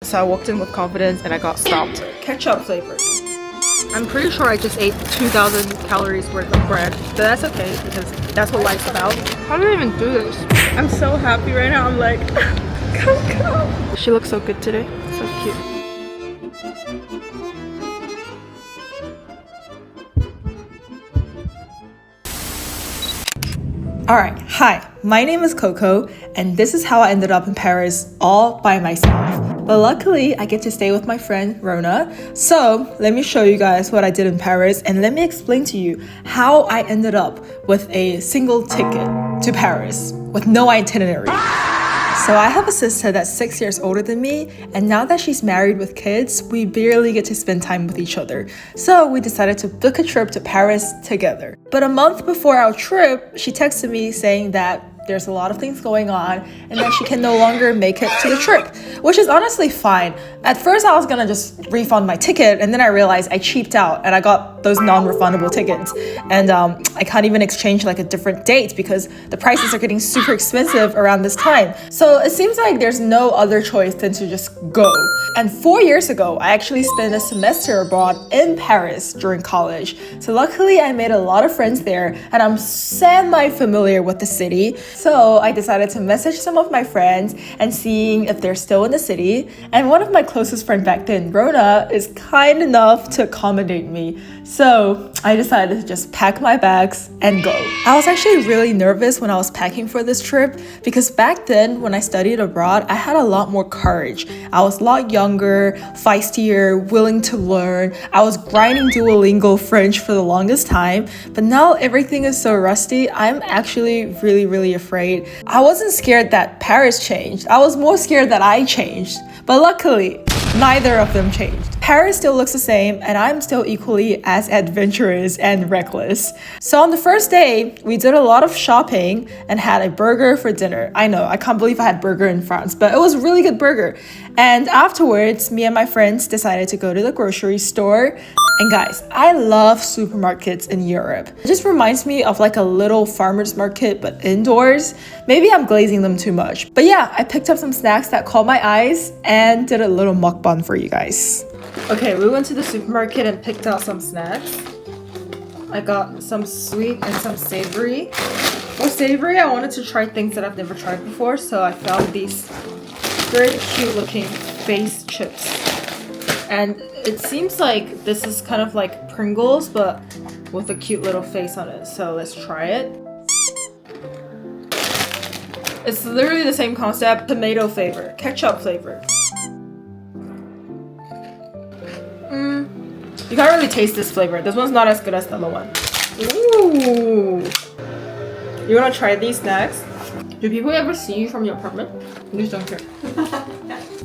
So I walked in with confidence and I got stopped. Ketchup flavored. I'm pretty sure I just ate 2,000 calories worth of bread, but that's okay because that's what life's about. How do I even do this? I'm so happy right now. I'm like, Coco. She looks so good today. So cute. Alright, hi, my name is Coco, and this is how I ended up in Paris all by myself. But luckily, I get to stay with my friend Rona. So let me show you guys what I did in Paris, and let me explain to you how I ended up with a single ticket to Paris with no itinerary. So I have a sister that's 6 years older than me, and now that she's married with kids, we barely get to spend time with each other. So we decided to book a trip to Paris together. But a month before our trip, she texted me saying that there's a lot of things going on and that she can no longer make it to the trip, which is honestly fine. At first I was gonna just refund my ticket, and then I realized I cheaped out and I got those non-refundable tickets, and I can't even exchange like a different date because the prices are getting super expensive around this time. So it seems like there's no other choice than to just go. And 4 years ago I actually spent a semester abroad in Paris during college, so luckily I made a lot of friends there and I'm semi-familiar with the city. So I decided to message some of my friends and seeing if they're still in the city. And one of my closest friends back then, Rona, is kind enough to accommodate me. So I decided to just pack my bags and go. I was actually really nervous when I was packing for this trip because back then when I studied abroad, I had a lot more courage. I was a lot younger, feistier, willing to learn. I was grinding Duolingo French for the longest time. But now everything is so rusty, I'm actually really afraid. I wasn't scared that Paris changed. I was more scared that I changed. But luckily, neither of them changed. Paris still looks the same, and I'm still equally as adventurous and reckless. So on the first day, we did a lot of shopping and had a burger for dinner. I know, I can't believe I had burger in France, but it was a really good burger. And afterwards, me and my friends decided to go to the grocery store. And guys, I love supermarkets in Europe. It just reminds me of like a little farmer's market, but indoors. Maybe I'm glazing them too much. But yeah, I picked up some snacks that caught my eyes and did a little mukbang for you guys. Okay, we went to the supermarket and picked out some snacks. I got some sweet and some savory. For savory, I wanted to try things that I've never tried before, so I found these very cute looking face chips. And it seems like this is kind of like Pringles, but with a cute little face on it. So let's try it. It's literally the same concept, tomato flavor, ketchup flavor. You can't really taste this flavor. This one's not as good as the other one. Ooh. You wanna try these snacks? Do people ever see you from your apartment? I just don't care.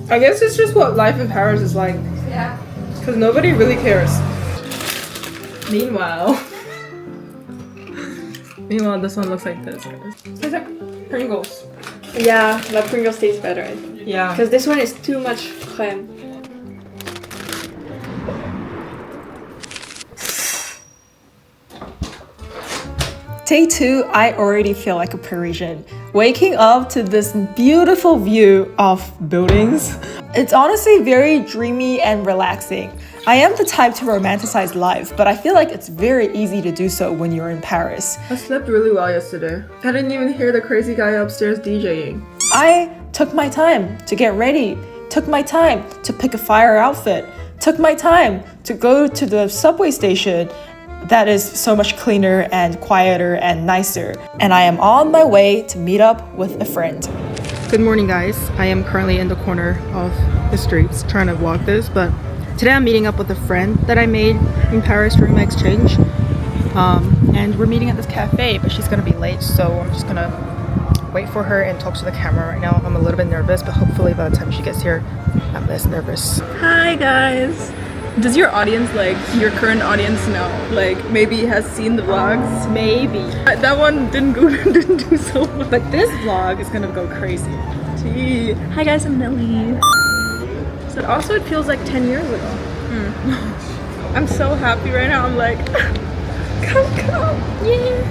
I guess it's just what life in Paris is like. Yeah. Because nobody really cares. Meanwhile, this one looks like this. It tastes like Pringles. Yeah, but Pringles tastes better. Yeah. Because this one is too much crème. Day 2, I already feel like a Parisian. Waking up to this beautiful view of buildings. It's honestly very dreamy and relaxing. I am the type to romanticize life, but I feel like it's very easy to do so when you're in Paris. I slept really well yesterday. I didn't even hear the crazy guy upstairs DJing. I took my time to get ready, took my time to pick a fire outfit, took my time to go to the subway station that is so much cleaner and quieter and nicer. And I am on my way to meet up with a friend. Good morning, guys. I am currently in the corner of the streets trying to vlog this, but today I'm meeting up with a friend that I made in Paris during my exchange. And we're meeting at this cafe, but she's gonna be late, so I'm just gonna wait for her and talk to the camera right now. I'm a little bit nervous, but hopefully by the time she gets here, I'm less nervous. Hi, guys. Does your audience, like your current audience know, like maybe has seen the vlogs? Maybe. That one didn't do so well. But this vlog is gonna go crazy. Gee. Hi guys, I'm Millie. So also it feels like 10 years ago. I'm so happy right now. I'm like Coco! Yay!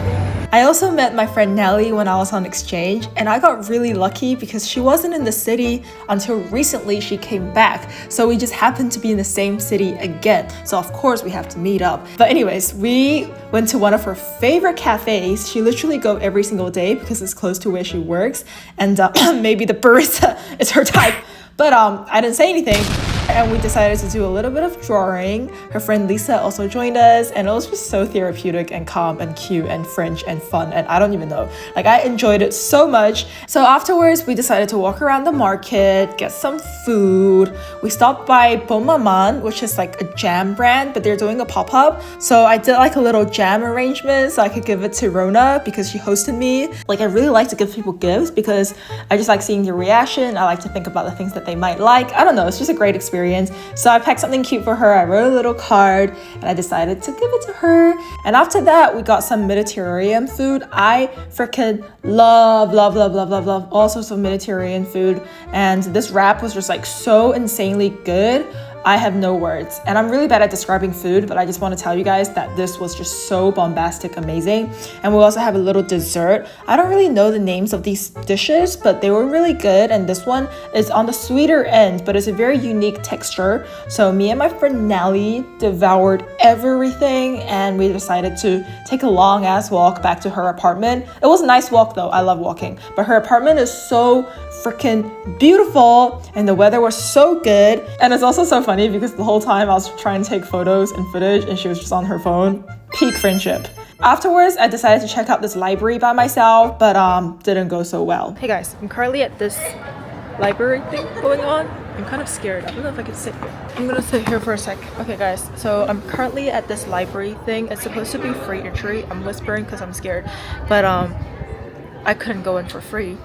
I also met my friend Nellie when I was on exchange, and I got really lucky because she wasn't in the city until recently she came back. So we just happened to be in the same city again. So of course we have to meet up. But anyways, we went to one of her favorite cafes. She literally go every single day because it's close to where she works, and maybe the barista is her type. But I didn't say anything. And we decided to do a little bit of drawing. Her friend Lisa also joined us, and it was just so therapeutic and calm and cute and French and fun, and I don't even know. Like, I enjoyed it so much. So afterwards, we decided to walk around the market, get some food. We stopped by Bon Maman, which is like a jam brand, but they're doing a pop-up. So I did like a little jam arrangement so I could give it to Rona because she hosted me. Like, I really like to give people gifts because I just like seeing their reaction. I like to think about the things that they might like. I don't know, it's just a great experience. So I packed something cute for her. I wrote a little card and I decided to give it to her. And after that, we got some Mediterranean food. I freaking love all sorts of Mediterranean food. And this wrap was just like so insanely good. I have no words, and I'm really bad at describing food, but I just want to tell you guys that this was just so bombastic amazing. And we also have a little dessert. I don't really know the names of these dishes, but they were really good, and this one is on the sweeter end, but it's a very unique texture. So me and my friend Nellie devoured everything, and we decided to take a long ass walk back to her apartment. It was a nice walk though, I love walking, but her apartment is so freaking beautiful and the weather was so good. And it's also so funny because the whole time I was trying to take photos and footage and she was just on her phone. Peak friendship. Afterwards, I decided to check out this library by myself, but didn't go so well. Hey guys, I'm currently at this library thing going on. I'm kind of scared. I don't know if I can sit here. I'm gonna sit here for a sec. Okay guys, so I'm currently at this library thing. It's supposed to be free entry. I'm whispering because I'm scared, but I couldn't go in for free.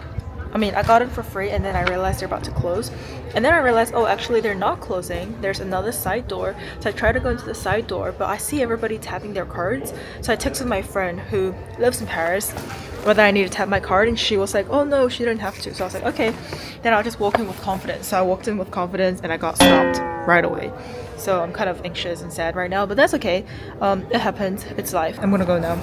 I mean, I got in for free and then I realized they're about to close. And then I realized, oh, actually they're not closing. There's another side door. So I tried to go into the side door, but I see everybody tapping their cards. So I texted my friend who lives in Paris whether I need to tap my card, and she was like, oh no, she didn't have to. So I was like, okay, then I'll just walk in with confidence. So I walked in with confidence and I got stopped right away. So I'm kind of anxious and sad right now, but that's okay. It happened. It's life. I'm gonna go now.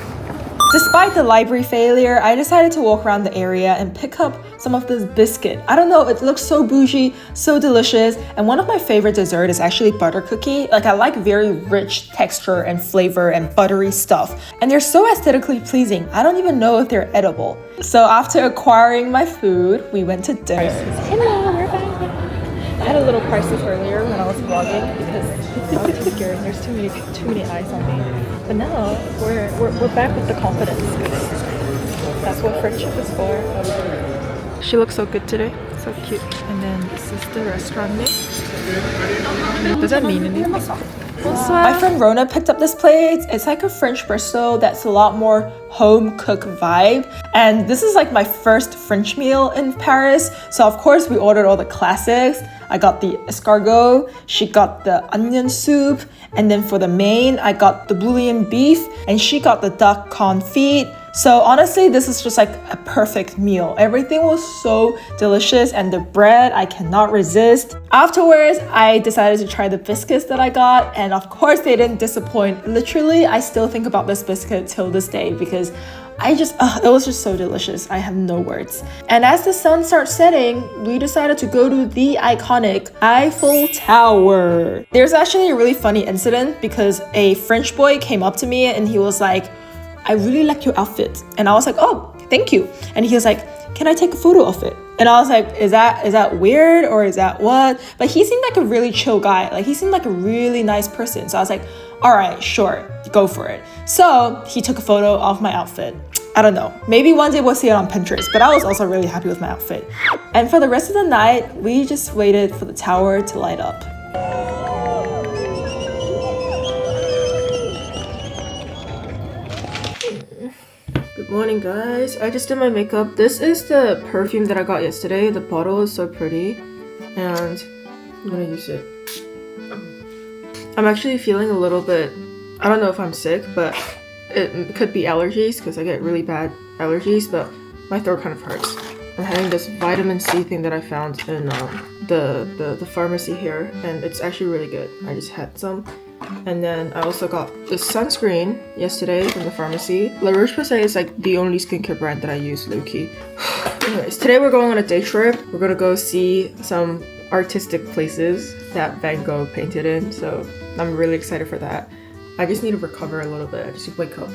Despite the library failure, I decided to walk around the area and pick up some of this biscuit. I don't know, it looks so bougie, so delicious, and one of my favorite dessert is actually butter cookie. Like, I like very rich texture and flavor and buttery stuff, and they're so aesthetically pleasing. I don't even know if they're edible. So after acquiring my food, we went to dinner. Hello, we're back. I had a little crisis earlier when I was vlogging because I was too scared. There's too many eyes on me. But now we're back with the confidence. That's what friendship is for. She looks so good today, so cute. And then this is the restaurant name. Does that mean anything? My friend Rona picked up this plate. It's like a French bistro that's a lot more home cook vibe. And this is like my first French meal in Paris. So of course we ordered all the classics. I got the escargot, she got the onion soup, and then for the main, I got the bouillon beef, and she got the duck confit. So honestly, this is just like a perfect meal. Everything was so delicious, and the bread, I cannot resist. Afterwards, I decided to try the biscuits that I got, and of course they didn't disappoint. Literally, I still think about this biscuit till this day because it was just so delicious. I have no words. And as the sun starts setting, we decided to go to the iconic Eiffel Tower. There's actually a really funny incident because a French boy came up to me and he was like, I really like your outfit. And I was like, oh, thank you. And he was like, can I take a photo of it? And I was like, is that weird or is that what? But he seemed like a really chill guy. Like, he seemed like a really nice person. So I was like, all right, sure, go for it. So he took a photo of my outfit. I don't know, maybe one day we'll see it on Pinterest, but I was also really happy with my outfit. And for the rest of the night, we just waited for the tower to light up. Good morning, guys. I just did my makeup. This is the perfume that I got yesterday. The bottle is so pretty, and I'm gonna use it. I'm actually feeling a little bit, I don't know if I'm sick, but it could be allergies because I get really bad allergies, but my throat kind of hurts. I'm having this vitamin C thing that I found in the pharmacy here, and it's actually really good. I just had some. And then I also got this sunscreen yesterday from the pharmacy. La Roche-Posay is like the only skincare brand that I use, low-key. Anyways, today we're going on a day trip. We're gonna go see some artistic places that Van Gogh painted in, so I'm really excited for that. I just need to recover a little bit. I just need to wake up.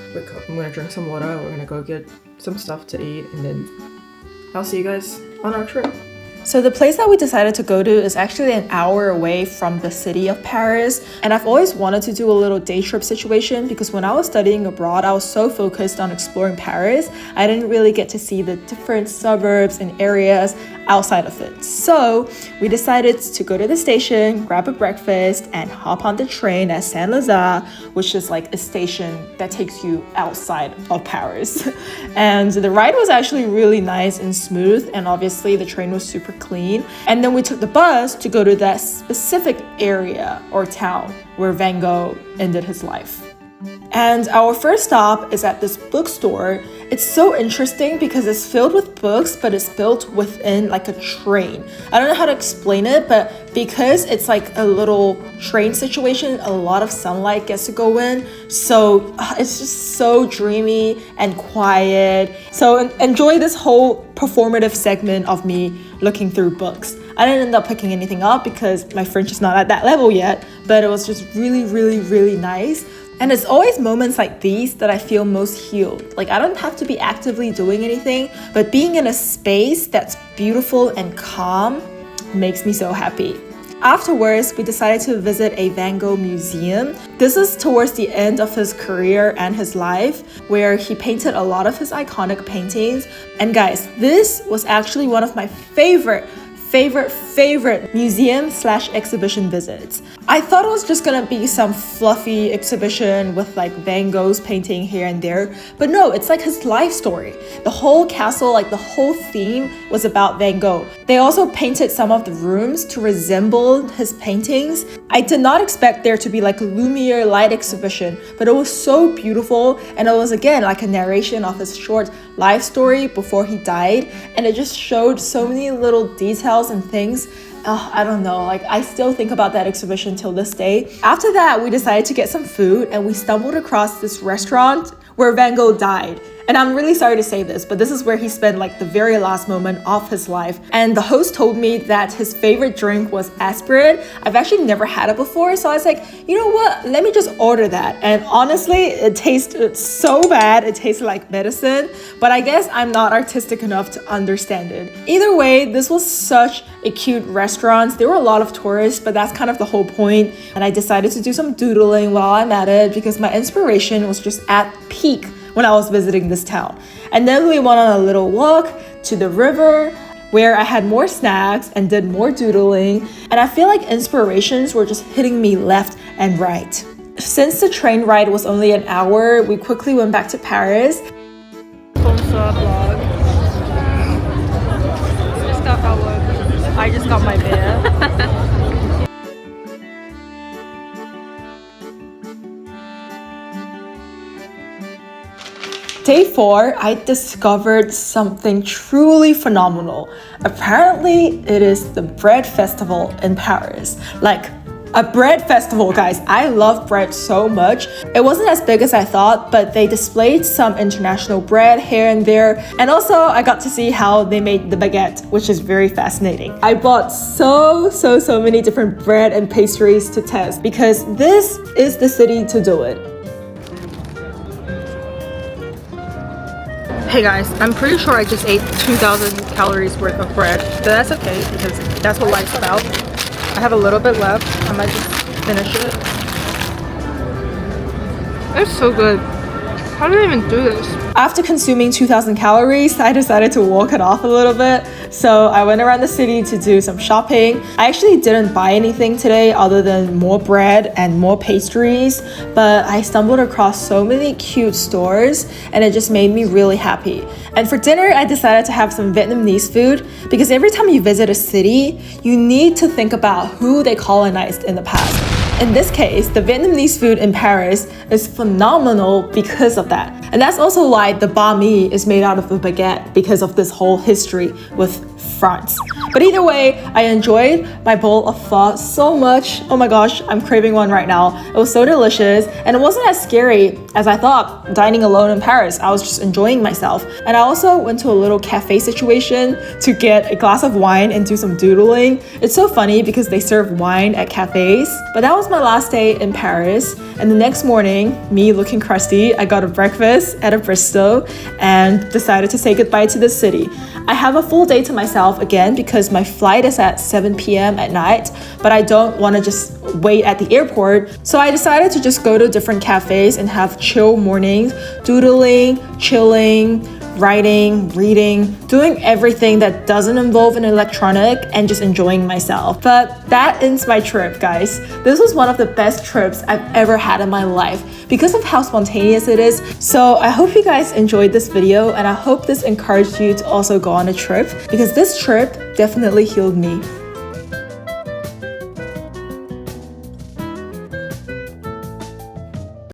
I'm gonna drink some water. We're gonna go get some stuff to eat, and then I'll see you guys on our trip. So the place that we decided to go to is actually an hour away from the city of Paris, and I've always wanted to do a little day trip situation because when I was studying abroad, I was so focused on exploring Paris, I didn't really get to see the different suburbs and areas outside of it. So we decided to go to the station, grab a breakfast, and hop on the train at Saint-Lazare, which is like a station that takes you outside of Paris. And the ride was actually really nice and smooth, and obviously the train was super clean. And then we took the bus to go to that specific area or town where Van Gogh ended his life. And our first stop is at this bookstore. It's so interesting because it's filled with books, but it's built within like a train. I don't know how to explain it, but because it's like a little train situation, a lot of sunlight gets to go in. So it's just so dreamy and quiet. So enjoy this whole performative segment of me looking through books. I didn't end up picking anything up because my French is not at that level yet, but it was just really, really, really nice. And it's always moments like these that I feel most healed. Like I don't have to be actively doing anything, but being in a space that's beautiful and calm makes me so happy. Afterwards, we decided to visit a Van Gogh museum. This is towards the end of his career and his life, where he painted a lot of his iconic paintings. And guys, this was actually one of my favorite museum/exhibition visits. I thought it was just gonna be some fluffy exhibition with like Van Gogh's painting here and there, but no, it's like his life story. The whole castle, like the whole theme was about Van Gogh. They also painted some of the rooms to resemble his paintings. I did not expect there to be like a Lumiere light exhibition, but it was so beautiful, and it was again like a narration of his short life story before he died, and it just showed so many little details and things. I don't know, like I still think about that exhibition till this day. After that, we decided to get some food, and we stumbled across this restaurant where Van Gogh died. And I'm really sorry to say this, but this is where he spent like the very last moment of his life. And the host told me that his favorite drink was aspirin. I've actually never had it before, so I was like, you know what? Let me just order that. And honestly, it tasted so bad. It tasted like medicine, but I guess I'm not artistic enough to understand it. Either way, this was such a cute restaurant. There were a lot of tourists, but that's kind of the whole point. And I decided to do some doodling while I'm at it because my inspiration was just at peak when I was visiting this town. And then we went on a little walk to the river where I had more snacks and did more doodling. And I feel like inspirations were just hitting me left and right. Since the train ride was only an hour, we quickly went back to Paris. Bonsoir vlog. I just got my beer. Day 4, I discovered something truly phenomenal. Apparently, it is the bread festival in Paris. Like, a bread festival, guys. I love bread so much. It wasn't as big as I thought, but they displayed some international bread here and there. And also, I got to see how they made the baguette, which is very fascinating. I bought so many different bread and pastries to test because this is the city to do it. Hey guys, I'm pretty sure I just ate 2,000 calories worth of bread, but that's okay because that's what life's about. I have a little bit left. I might just finish it. It's so good. How do I even do this? After consuming 2,000 calories, I decided to walk it off a little bit. So I went around the city to do some shopping. I actually didn't buy anything today other than more bread and more pastries, but I stumbled across so many cute stores and it just made me really happy. And for dinner, I decided to have some Vietnamese food because every time you visit a city, you need to think about who they colonized in the past. In this case, the Vietnamese food in Paris is phenomenal because of that. And that's also why the banh mi is made out of a baguette, because of this whole history with front. But either way, I enjoyed my bowl of pho so much. Oh my gosh, I'm craving one right now. It was so delicious, and it wasn't as scary as I thought dining alone in Paris. I was just enjoying myself. And I also went to a little cafe situation to get a glass of wine and do some doodling. It's so funny because they serve wine at cafes. But that was my last day in Paris, and the next morning, me looking crusty, I got a breakfast at a Bristow and decided to say goodbye to the city. I have a full day to myself again because my flight is at 7 p.m. at night, but I don't want to just wait at the airport. So I decided to just go to different cafes and have chill mornings, doodling, chilling, writing, reading, doing everything that doesn't involve an electronic and just enjoying myself. But that ends my trip, guys. This was one of the best trips I've ever had in my life because of how spontaneous it is. So I hope you guys enjoyed this video, and I hope this encouraged you to also go on a trip, because this trip definitely healed me.